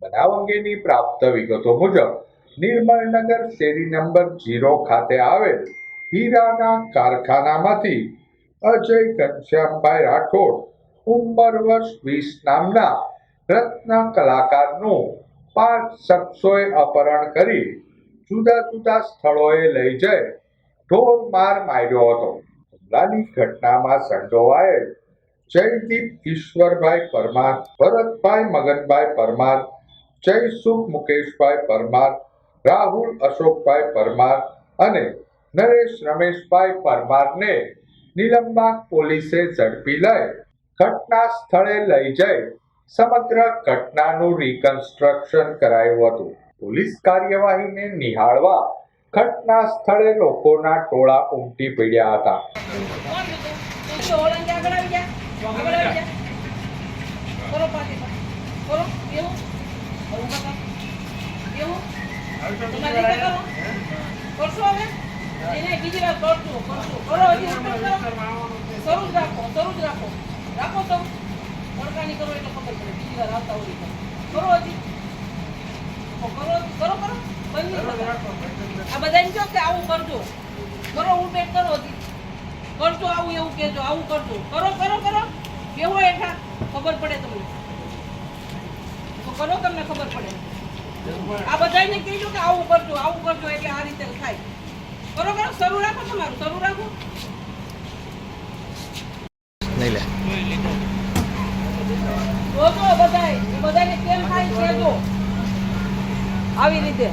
બનાવ અંગેની પ્રાપ્ત વિગતો મુજબ નિર્મલનગર શેરી નંબર 0 ખાતે આવેલ હીરાના કારખાનામાંથી અજય ઘનશ્યામભાઈ રાઠોડ ઉંમર વર્ષ 20 નામના રત્ન કલાકારનું 5 શખ્સોએ અપહરણ કરી જુદા જુદા સ્થળોએ લઈ જઈ ઢોર માર માર્યો હતો. હુમલાની ઘટનામાં સંડોવાયેલ જયદીપ ઈશ્વરભાઈ પરમાર, ભરતભાઈ મગનભાઈ પરમાર, જયસુખ મુકેશભાઈ પરમાર, રાહુલ અશોકભાઈ પરમાર અને નરેશ રમેશભાઈ પરમારને નીલમબાગ પોલીસે ઝડપી લઈ ઘટના સ્થળે લઈ જઈ સમગ્ર ઘટનાનું રિકન્સ્ટ્રક્શન કરાયું હતું. પોલીસ કાર્યવાહીને નિહાળવા ઘટના સ્થળે લોકોના ટોળા ઉમટી પડ્યા હતા. આ બધાને કહો કે આવું કરજો, કરો ઉલટેટ કરો, કરજો આવું એવું કહેજો, આવું કરજો, કરો કરો કરો, કેવો હેઠા ખબર પડે તમને, તો કરો, તમને ખબર પડે. આ બધાને કહેજો કે આવું કરજો એટલે આ રીતે થાય. કરો કરો, શરૂ રાખો, તમારું શરૂ રાખો. નહીં લે જોજો બધાને કેમ થાય કહેજો આવી રીતે.